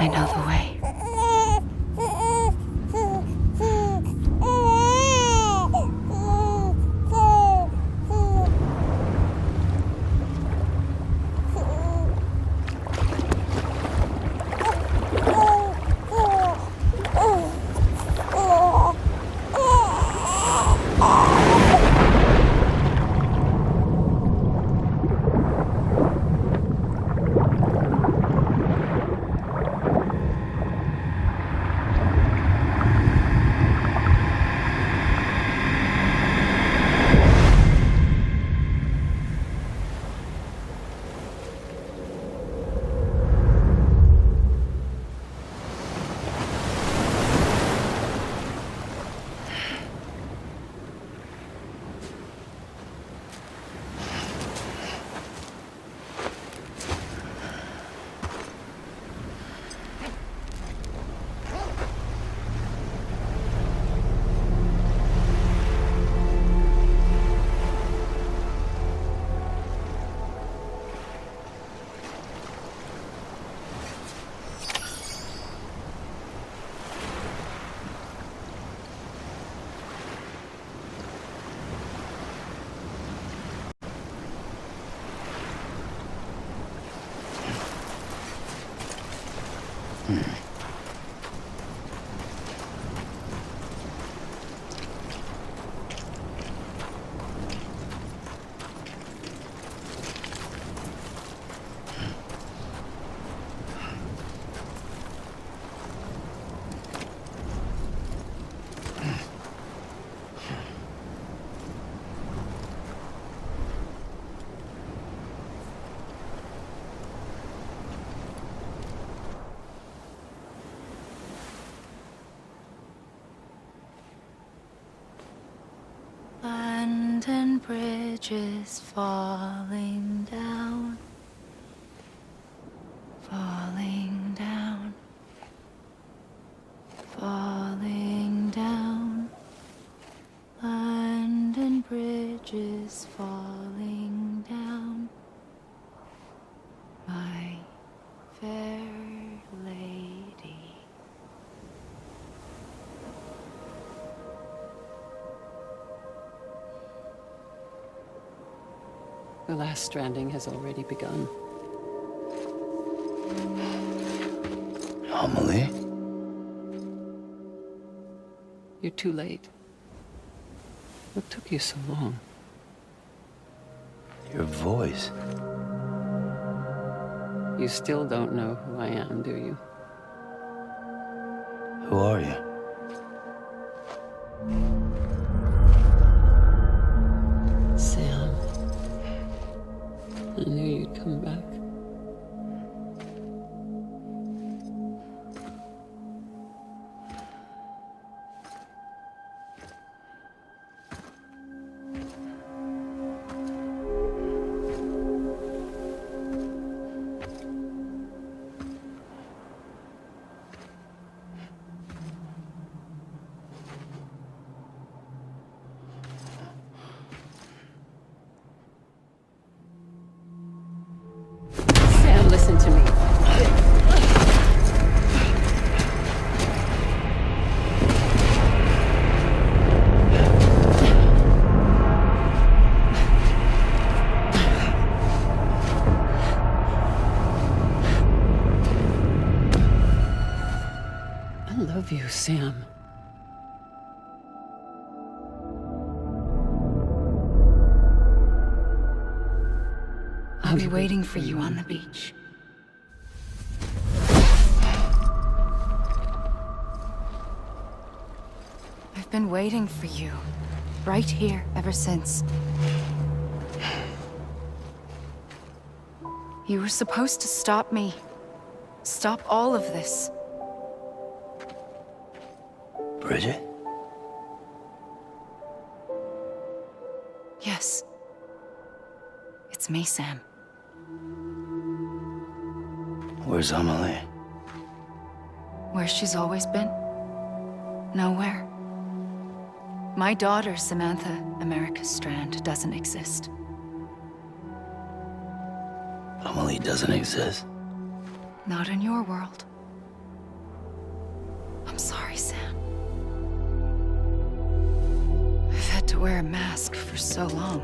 I know the way. London Bridge is falling down, falling down, falling down. London Bridge is falling down, my fair lady. The last stranding has already begun. Amelie? You're too late. What took you so long? Your voice. You still don't know who I am, do you? Who are you? Sam. I knew you'd come back. Sam, listen to me. I love you, Sam. I'll be waiting for you on the beach. I've been waiting for you, right here, ever since. You were supposed to stop me. Stop all of this. Bridget? Yes. It's me, Sam. Where's Amelie? Where she's always been. Nowhere. My daughter, Samantha America Strand, doesn't exist. Amelie doesn't exist. Not in your world. wear a mask for so long.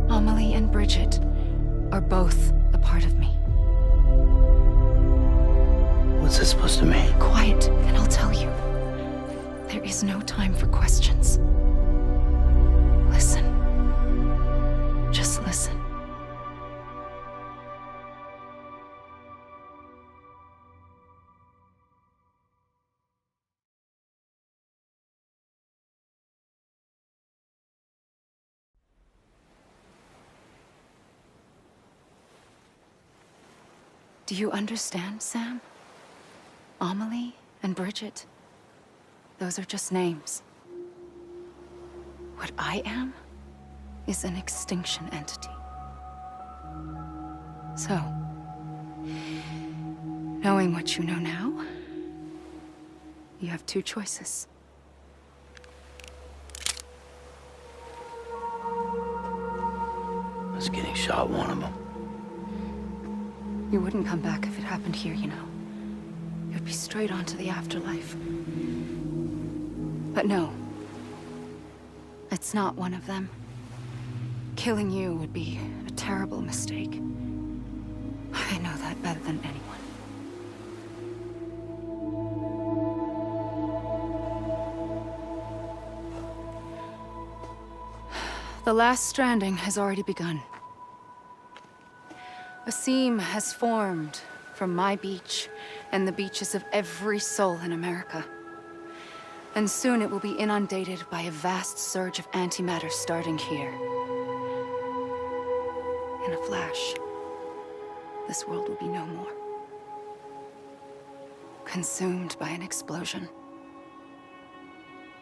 Amelie and Bridget are both a part of me. What's this supposed to mean? Quiet, and I'll tell you. There is no time for questions. Listen. Just listen. Do you understand, Sam? Amelie and Bridget, those are just names. What I am is an extinction entity. So, knowing what you know now, you have two choices. Was getting shot one of them. You wouldn't come back if it happened here, you know. You'd be straight on to the afterlife. But no. It's not one of them. Killing you would be a terrible mistake. I know that better than anyone. The last stranding has already begun. A seam has formed from my beach and the beaches of every soul in America. And soon it will be inundated by a vast surge of antimatter starting here. In a flash, this world will be no more. Consumed by an explosion.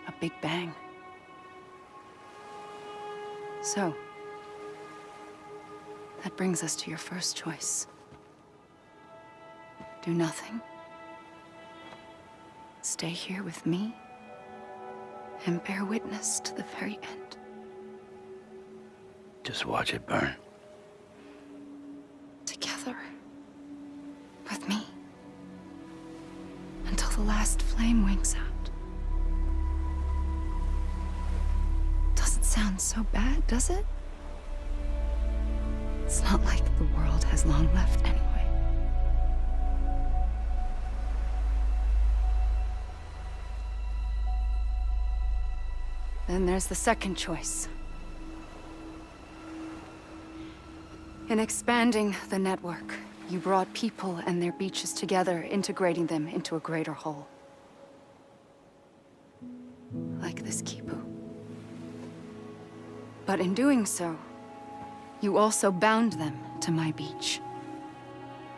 A big bang. So, that brings us to your first choice. Do nothing. Stay here with me and bear witness to the very end. Just watch it burn. Together. With me. Until the last flame winks out. Doesn't sound so bad, does it? It's not like the world has long left anyway. Then there's the second choice. In expanding the network, you brought people and their beaches together, integrating them into a greater whole. Like this Kipu. But in doing so, you also bound them to my beach.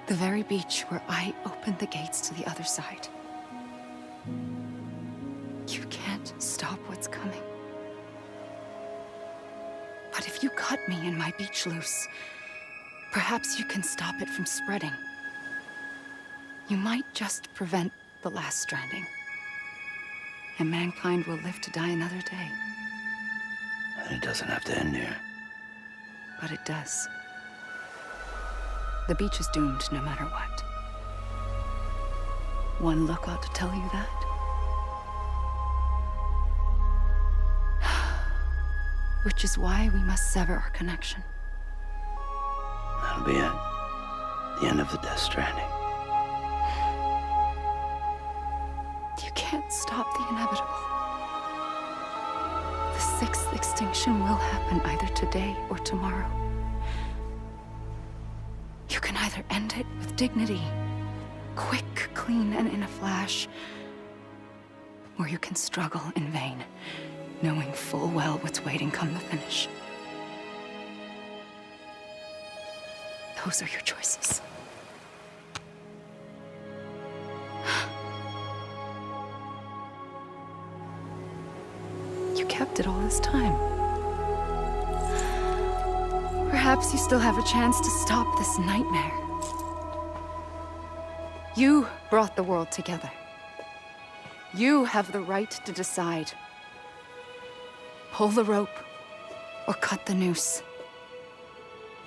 The very beach where I opened the gates to the other side. You can't stop what's coming. But if you cut me and my beach loose, perhaps you can stop it from spreading. You might just prevent the last stranding. And mankind will live to die another day. And it doesn't have to end here. But it does. The beach is doomed no matter what. One look ought to tell you that. Which is why we must sever our connection. That'll be it. The end of the Death Stranding. You can't stop the inevitable. The sixth extinction will happen either today or tomorrow. You can either end it with dignity, quick, clean, and in a flash, or you can struggle in vain, knowing full well what's waiting come the finish. Those are your choices. You kept it all this time. Perhaps you still have a chance to stop this nightmare. You brought the world together. You have the right to decide. Pull the rope or cut the noose.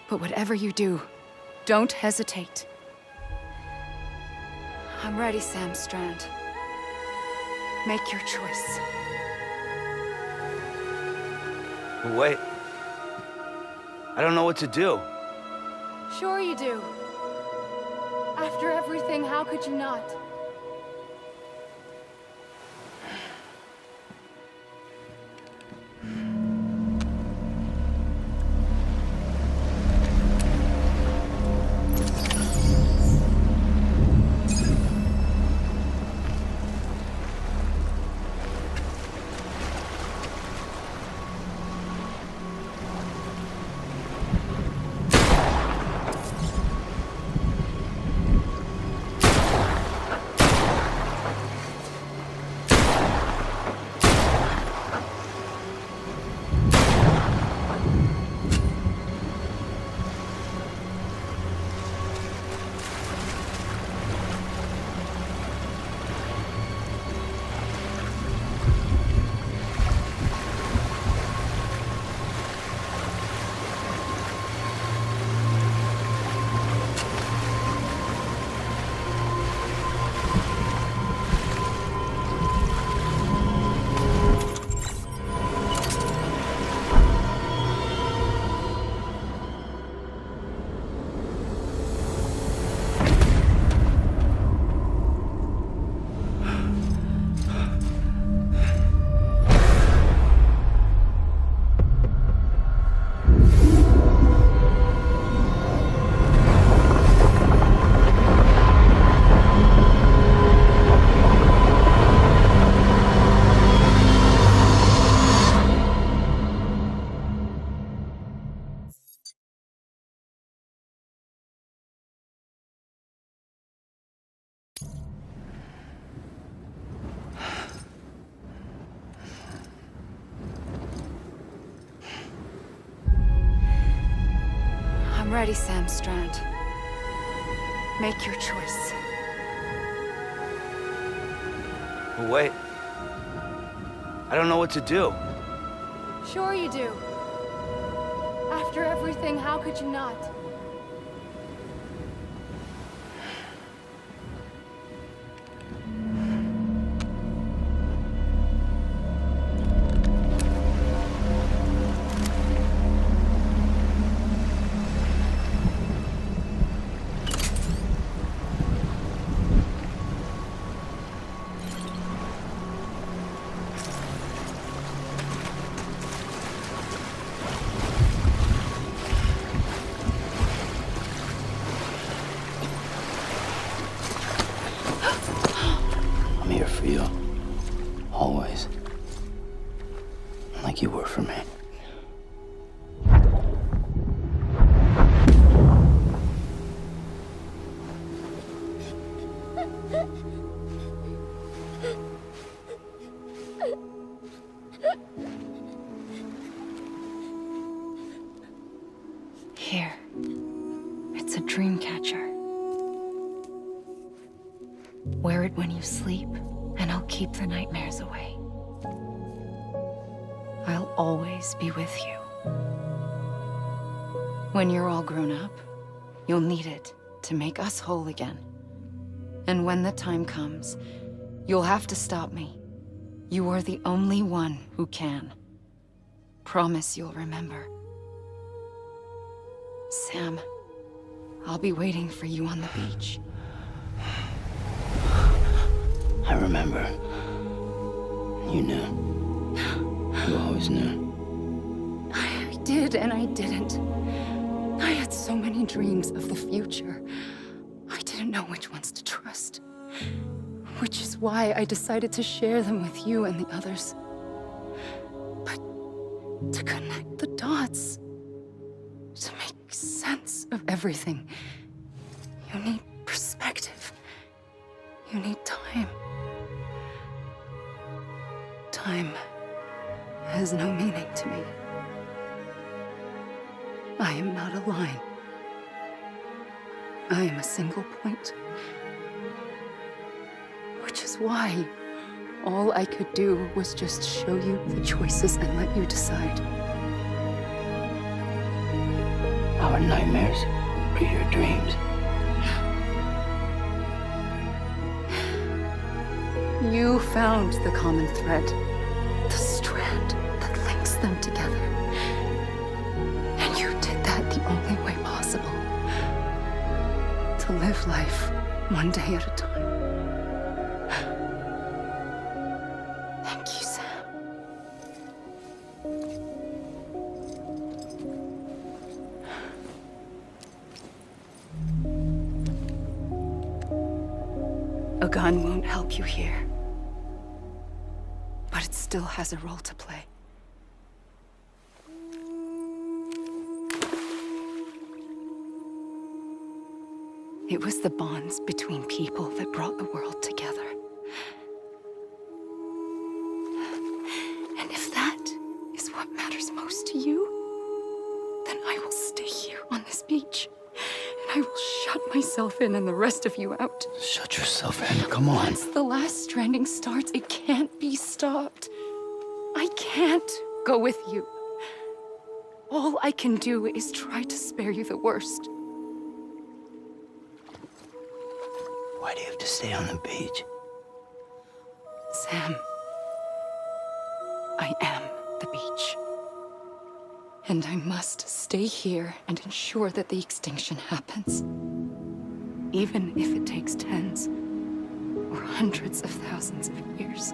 But whatever you do, don't hesitate. I'm ready, Sam Strand. Make your choice. Wait. I don't know what to do. Sure you do. After everything, how could you not? I'm ready, Sam Strand. Make your choice. Wait. I don't know what to do. Sure you do. After everything, how could you not? I'm here for you. Always. Like you were for me. Here. It's a dream catcher. Wear it when you sleep, and I'll keep the nightmares away. I'll always be with you. When you're all grown up, you'll need it to make us whole again. And when the time comes, you'll have to stop me. You are the only one who can. Promise you'll remember. Sam, I'll be waiting for you on the beach. I remember. You knew. You always knew. I did and I didn't. I had so many dreams of the future. I didn't know which ones to trust. Which is why I decided to share them with you and the others. But to connect the dots, to make sense of everything, you need perspective. You need time. Time has no meaning to me. I am not a line. I am a single point. Which is why all I could do was just show you the choices and let you decide. Our nightmares are your dreams. You found the common thread, the strand that links them together. And you did that the only way possible. To live life one day at a time. Thank you, Sam. A gun won't help you here. But it still has a role to play. It was the bonds between people that brought the world together. And if that is what matters most to you, then I will stay here on this beach. And I will shut myself in and the rest of you out. Shut yourself in. Come on. Once the last stranding starts, it can't be stopped. I can't go with you. All I can do is try to spare you the worst. Why do you have to stay on the beach? Sam, I am the beach. And I must stay here and ensure that the extinction happens. Even if it takes tens or hundreds of thousands of years.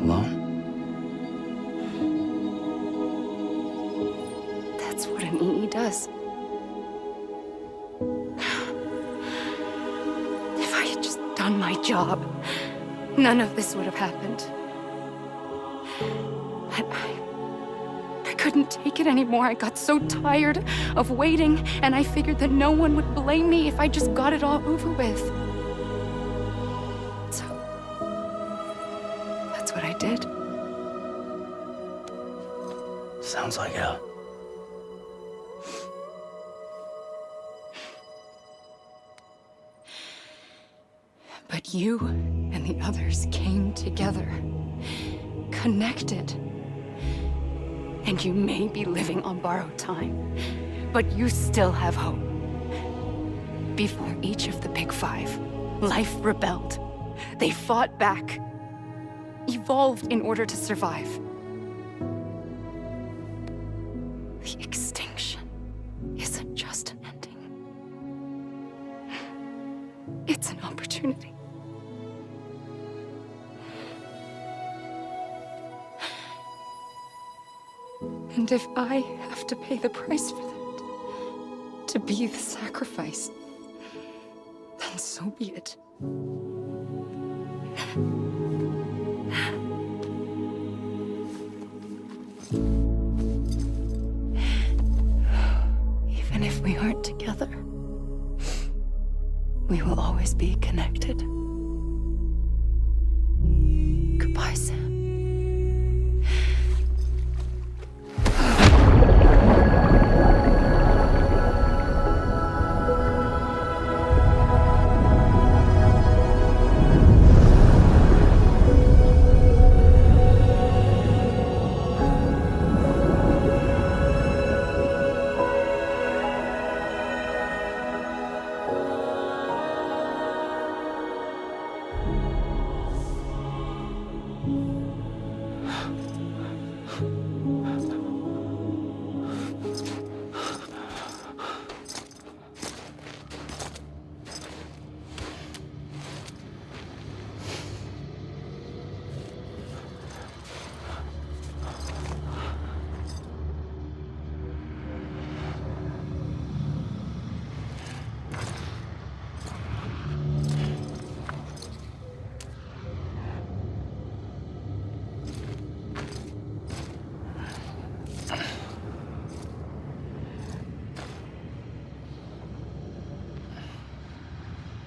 Alone? That's what an EE does. If I had just done my job, none of this would have happened. But I couldn't take it anymore. I got so tired of waiting, and I figured that no one would blame me if I just got it all over with. So, that's what I did. Sounds like hell. But you and the others came together, connected. And you may be living on borrowed time, but you still have hope. Before each of the Big Five, life rebelled. They fought back, evolved in order to survive. The extinction isn't just an ending. It's an opportunity. And if I have to pay the price for that, to be the sacrifice, then so be it. Even if we aren't together, we will always be connected. Goodbye, Sam.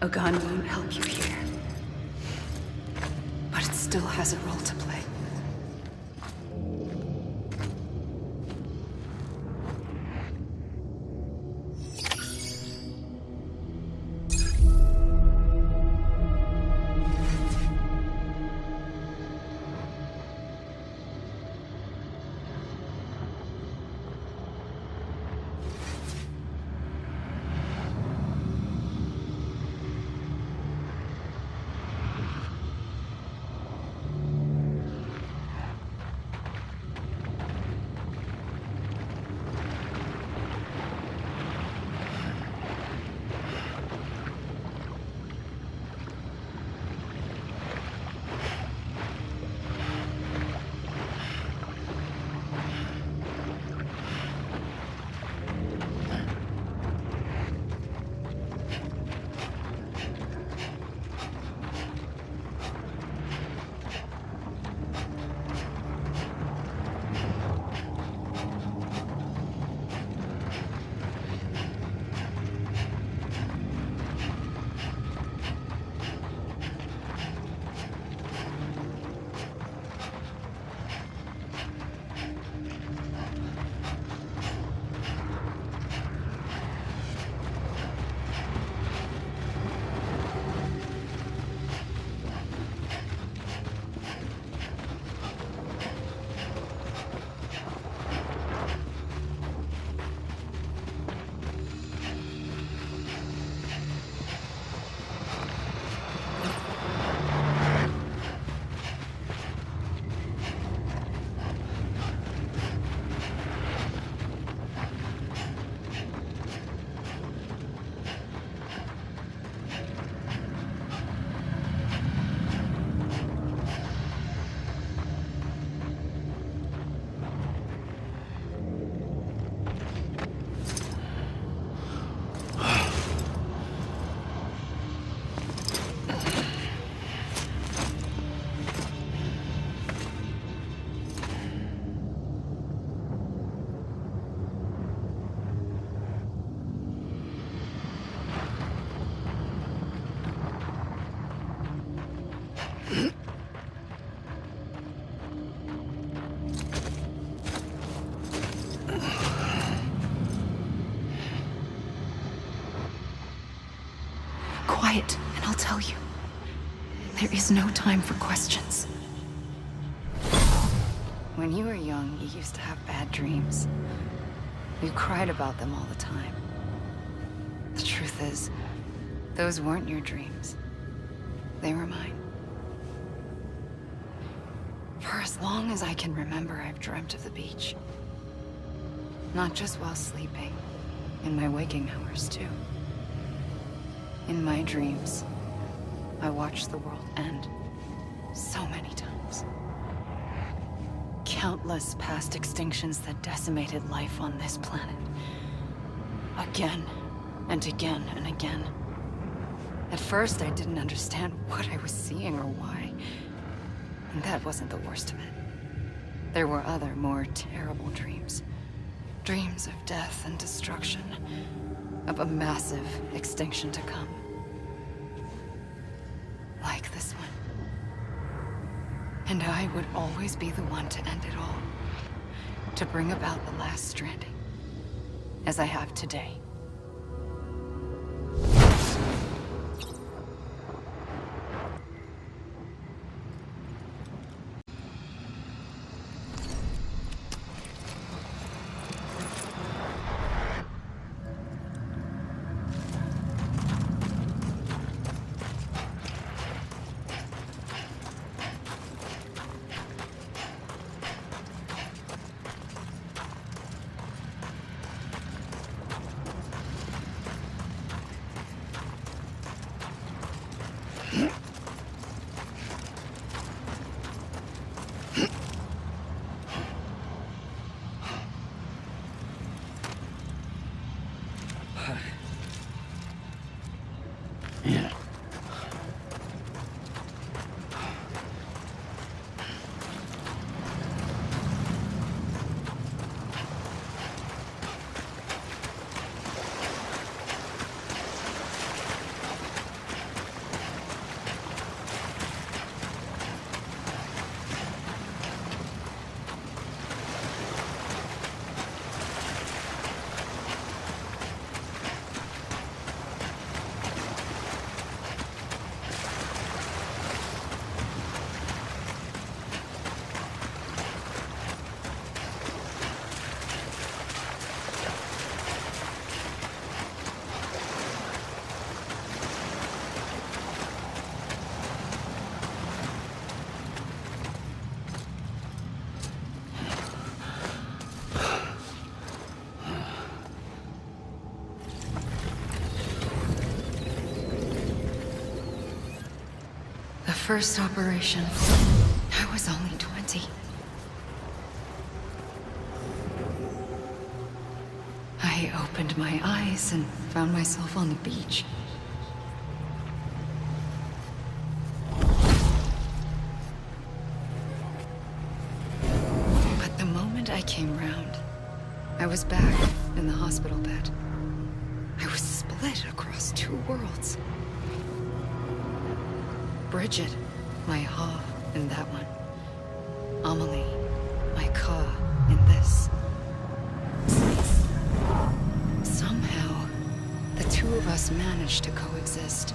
A gun won't help you here. But it still has a role to play. quiet, and I'll tell you. There is no time for questions. When you were young, you used to have bad dreams. You cried about them all the time. The truth is, those weren't your dreams. They were mine. For as long as I can remember, I've dreamt of the beach. Not just while sleeping, in my waking hours too. In my dreams, I watched the world end so many times. Countless past extinctions that decimated life on this planet. Again, and again, and again. At first, I didn't understand what I was seeing or why. And that wasn't the worst of it. There were other, more terrible dreams. Dreams of death and destruction. Of a massive extinction to come. Like this one. And I would always be the one to end it all. To bring about the last stranding. As I have today. Yeah. The first operation, I was only 20. I opened my eyes and found myself on the beach. But the moment I came round, I was back in the hospital bed. I was split across two worlds. Bridget, my Ha in that one. Amelie, my Ka in this. Somehow, the two of us managed to coexist.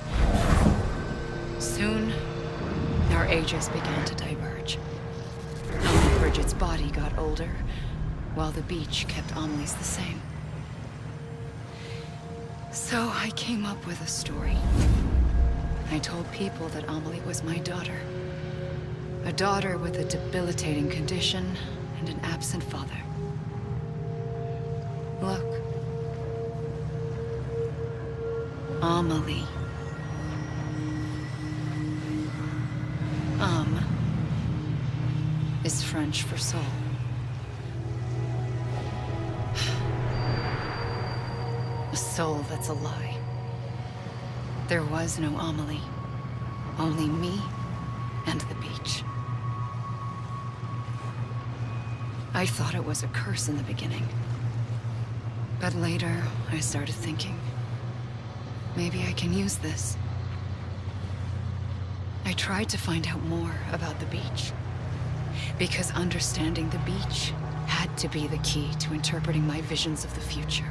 Soon, our ages began to diverge. Bridget's body got older, while the beach kept Amelie's the same. So I came up with a story. I told people that Amelie was my daughter. A daughter with a debilitating condition and an absent father. Look. Amelie. Is French for soul. A soul that's a lie. There was no Amelie. Only me and the beach. I thought it was a curse in the beginning. But later, I started thinking, maybe I can use this. I tried to find out more about the beach. Because understanding the beach had to be the key to interpreting my visions of the future.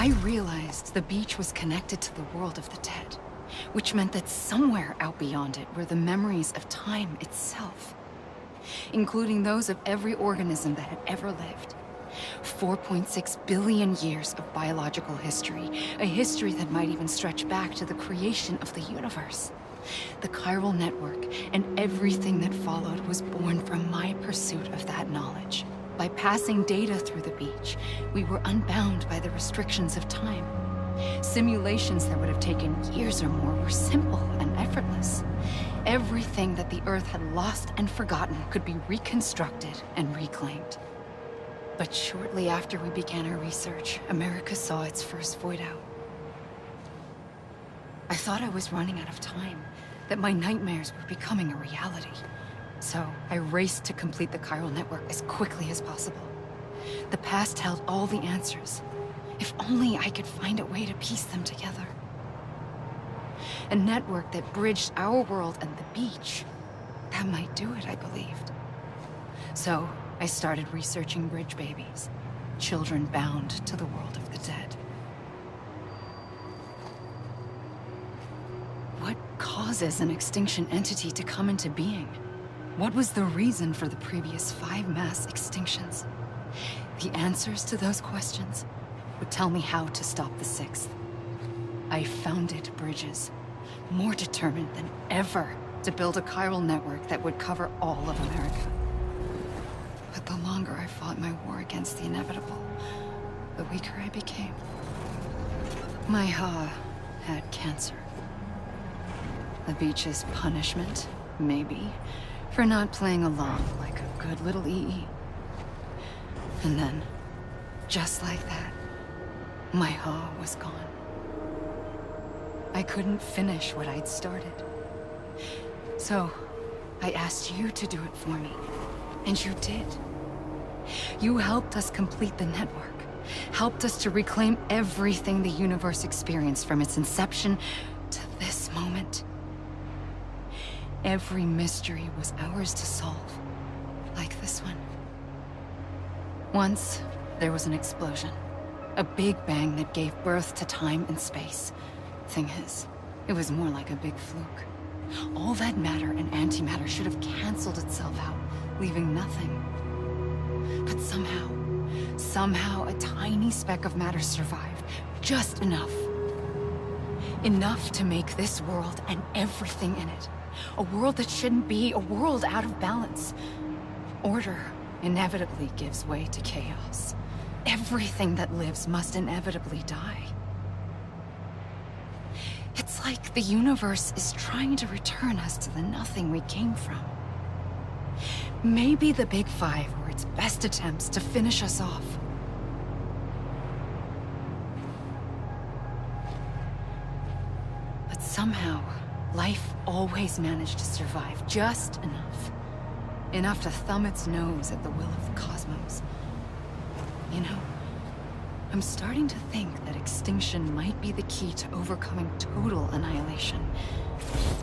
I realized the beach was connected to the world of the dead, which meant that somewhere out beyond it were the memories of time itself, including those of every organism that had ever lived. 4.6 billion years of biological history, a history that might even stretch back to the creation of the universe. The chiral network and everything that followed was born from my pursuit of that knowledge. By passing data through the beach, we were unbound by the restrictions of time. Simulations that would have taken years or more were simple and effortless. Everything that the Earth had lost and forgotten could be reconstructed and reclaimed. But shortly after we began our research, America saw its first void out. I thought I was running out of time, that my nightmares were becoming a reality. So I raced to complete the chiral network as quickly as possible. The past held all the answers. If only I could find a way to piece them together. A network that bridged our world and the beach. That might do it, I believed. So I started researching bridge babies, children bound to the world of the dead. What causes an extinction entity to come into being? What was the reason for the previous 5 mass extinctions? The answers to those questions would tell me how to stop the 6th. I founded bridges, more determined than ever to build a chiral network that would cover all of America. But the longer I fought my war against the inevitable, the weaker I became. My Ha had cancer. The beach's punishment, maybe, for not playing along like a good little EE. And then, just like that, my Ha was gone. I couldn't finish what I'd started. So, I asked you to do it for me, and you did. You helped us complete the network, helped us to reclaim everything the universe experienced from its inception to this moment. Every mystery was ours to solve, like this one. Once, there was an explosion. A big bang that gave birth to time and space. Thing is, it was more like a big fluke. All that matter and antimatter should have canceled itself out, leaving nothing. But somehow a tiny speck of matter survived. Just enough. Enough to make this world and everything in it. A world that shouldn't be, a world out of balance. Order inevitably gives way to chaos. Everything that lives must inevitably die. It's like the universe is trying to return us to the nothing we came from. Maybe the Big Five were its best attempts to finish us off. But somehow, life always managed to survive just enough. Enough to thumb its nose at the will of the cosmos. You know, I'm starting to think that extinction might be the key to overcoming total annihilation.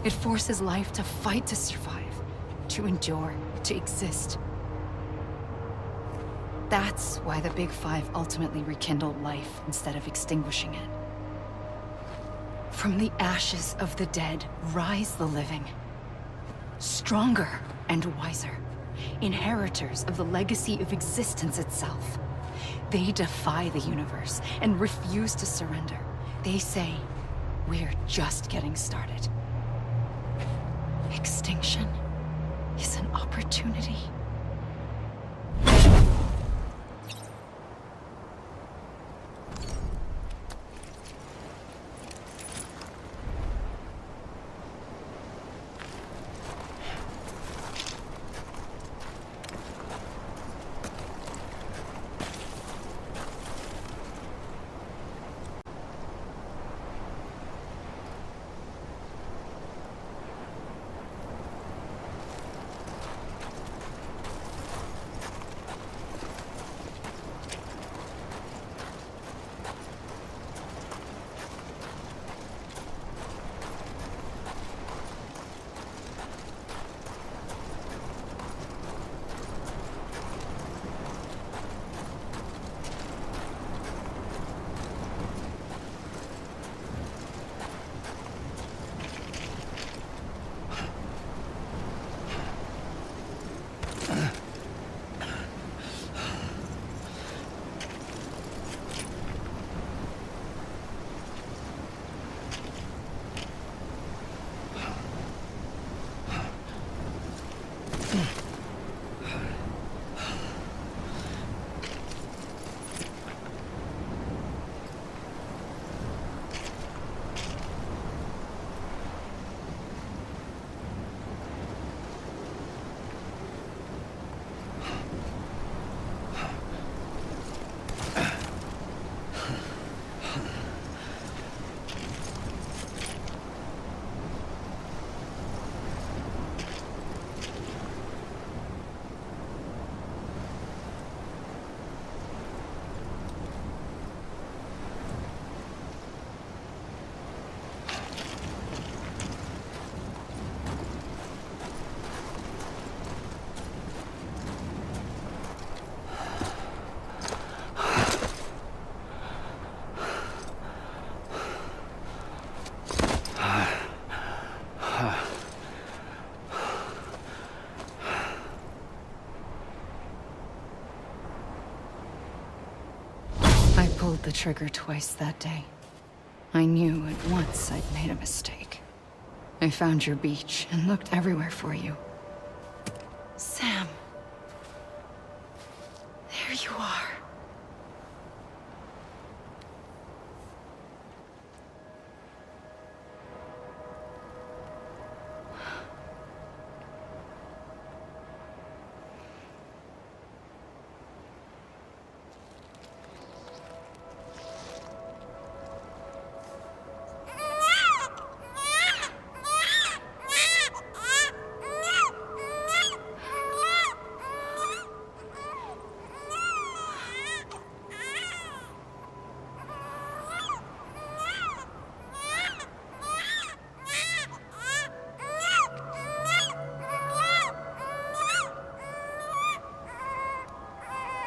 It forces life to fight to survive, to endure, to exist. That's why the Big Five ultimately rekindled life instead of extinguishing it. From the ashes of the dead rise the living. Stronger and wiser. Inheritors of the legacy of existence itself. They defy the universe and refuse to surrender. They say, we're just getting started. Extinction is an opportunity. pulled the trigger twice that day. I knew at once I'd made a mistake. I found your beach and looked everywhere for you. Sam. There you are.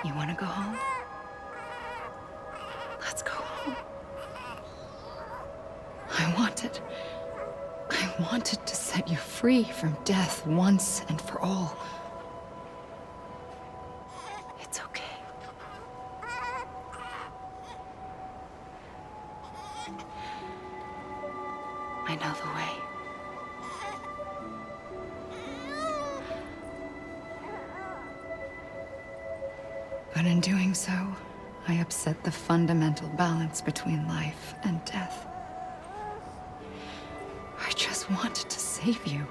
You want to go home? Let's go home. I wanted to set you free from death once and for all. It's okay. I know the way. But in doing so, I upset the fundamental balance between life and death. I just wanted to save you.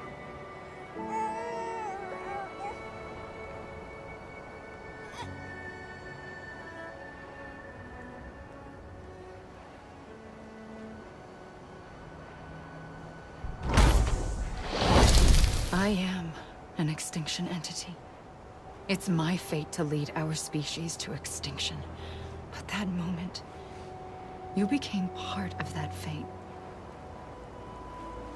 I am an extinction entity. It's my fate to lead our species to extinction. But that moment, you became part of that fate.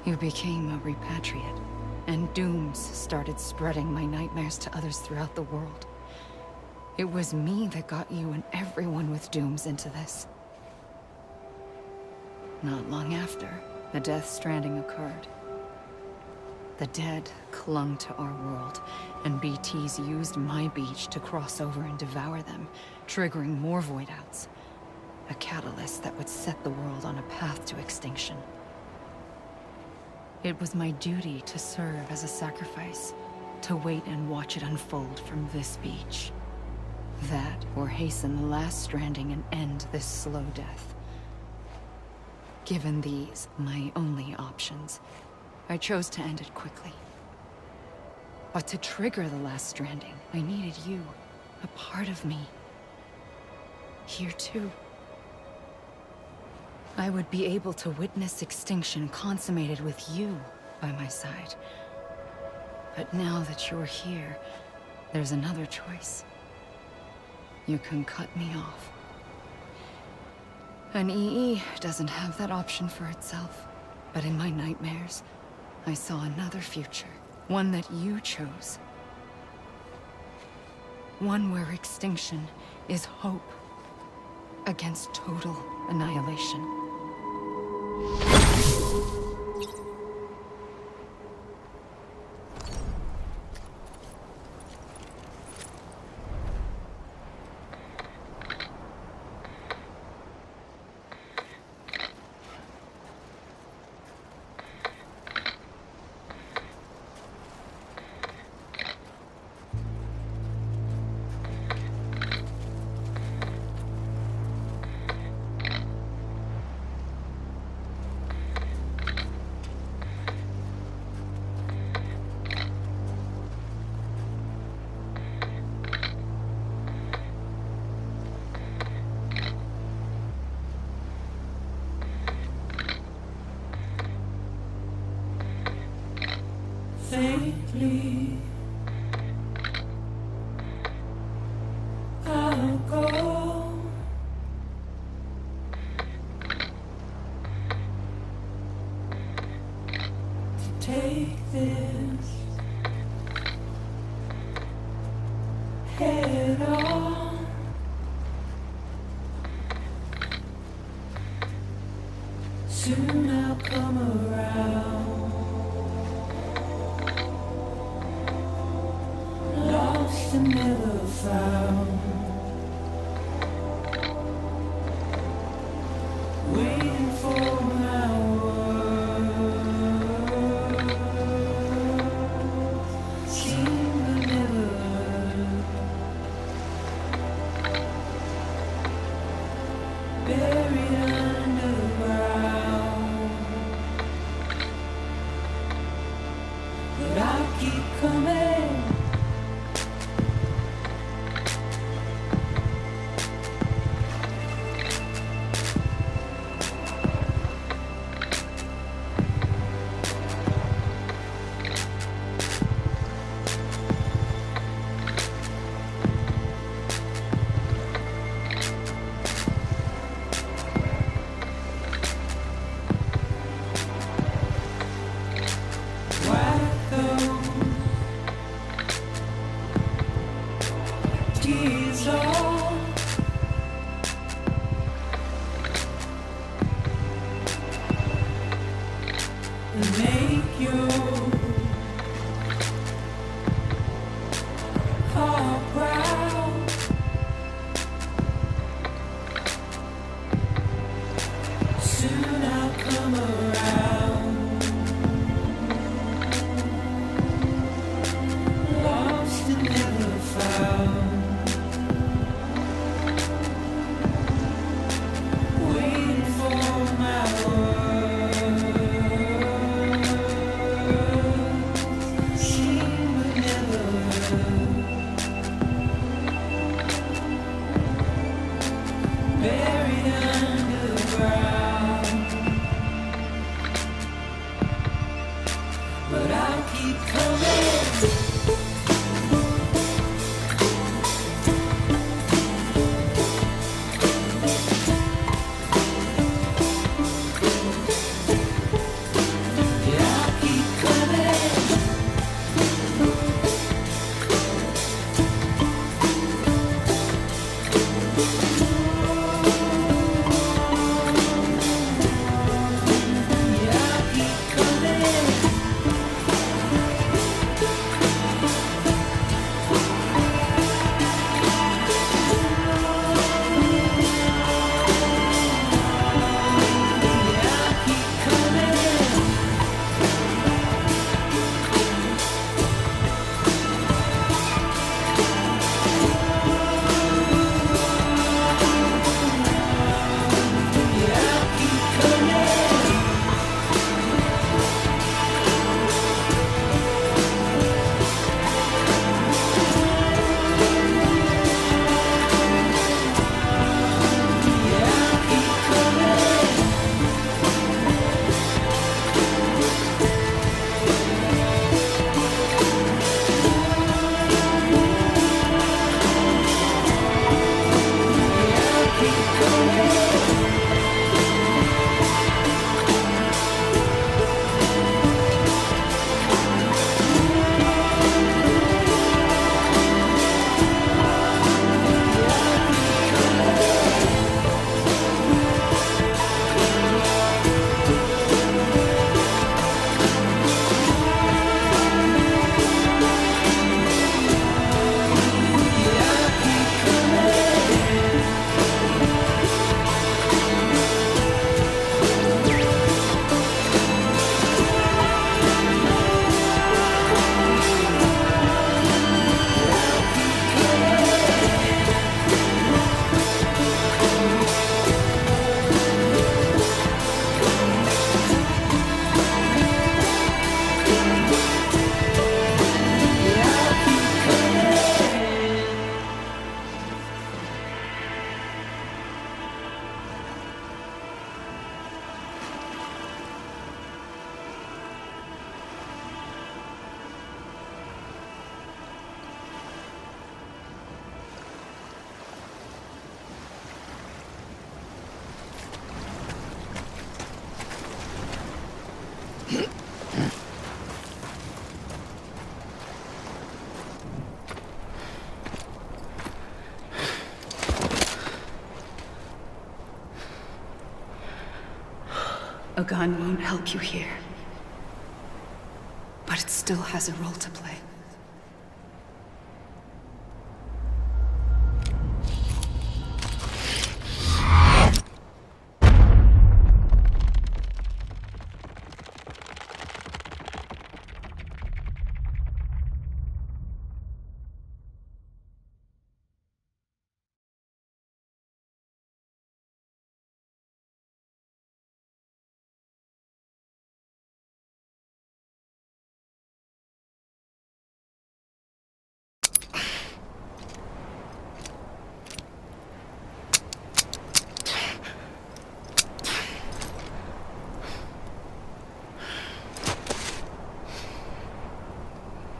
You became a repatriate, and dooms started spreading my nightmares to others throughout the world. It was me that got you and everyone with dooms into this. Not long after, the Death Stranding occurred. The dead clung to our world, and BTs used my beach to cross over and devour them, triggering more void-outs. A catalyst that would set the world on a path to extinction. It was my duty to serve as a sacrifice, to wait and watch it unfold from this beach. That, or hasten the last stranding and end this slow death. Given these, my only options, I chose to end it quickly. But to trigger the last stranding, I needed you, a part of me. Here too. I would be able to witness extinction consummated with you by my side. But now that you're here, there's another choice. You can cut me off. An EE doesn't have that option for itself. But in my nightmares, I saw another future. One that you chose. One where extinction is hope against total annihilation. Faintly, I'll go. To take this head on. Soon I'll come around. Lost and never found. Soon I'll come around. Lost and never found. Waiting for my world. Seen but never heard. Buried underground. But I'll keep coming. Yeah, I'll keep coming. Yeah, I'll keep coming. Yeah, I'll keep coming. Yeah, I'll keep coming. Yeah, I'll keep coming. Yeah, I'll keep coming. A gun won't help you here. But it still has a role to play.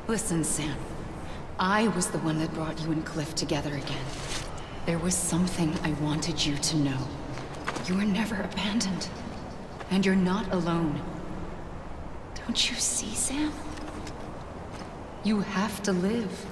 Listen, Sam. I was the one that brought you and Cliff together again. There was something I wanted you to know. You were never abandoned. And you're not alone. Don't you see, Sam? You have to live.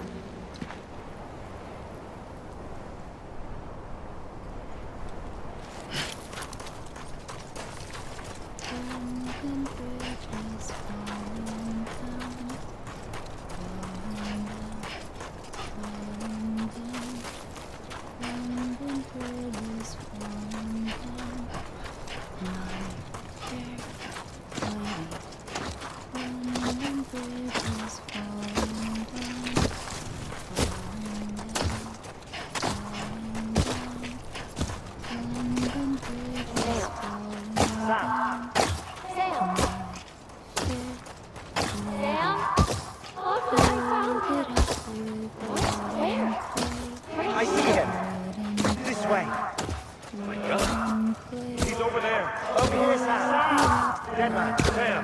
Stand by. Sam.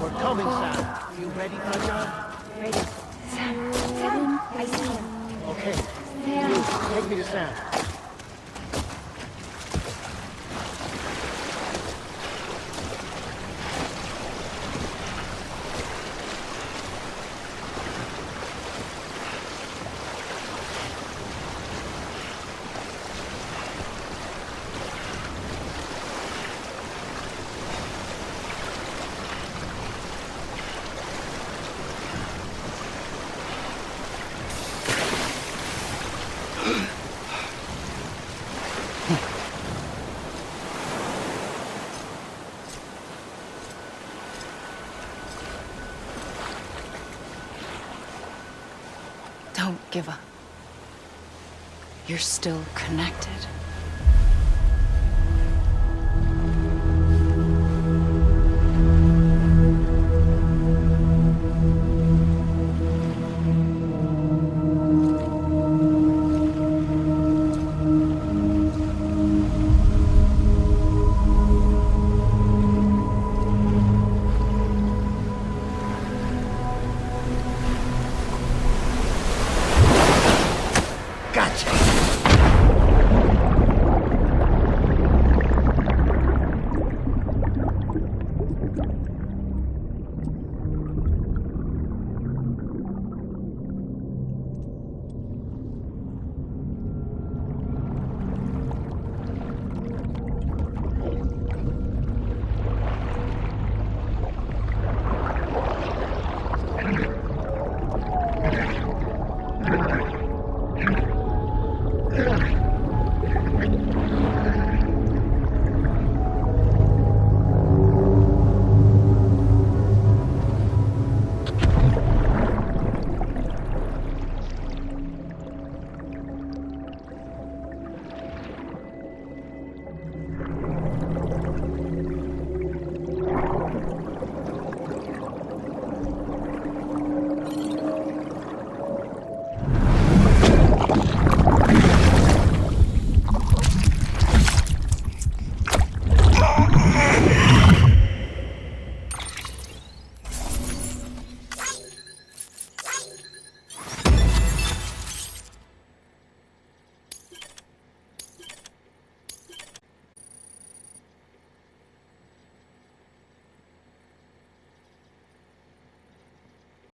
We're coming, Sam. You ready, Katja? Ready. Sam, I see him. Okay. You, take me to Sam. Don't give up. You're still connected.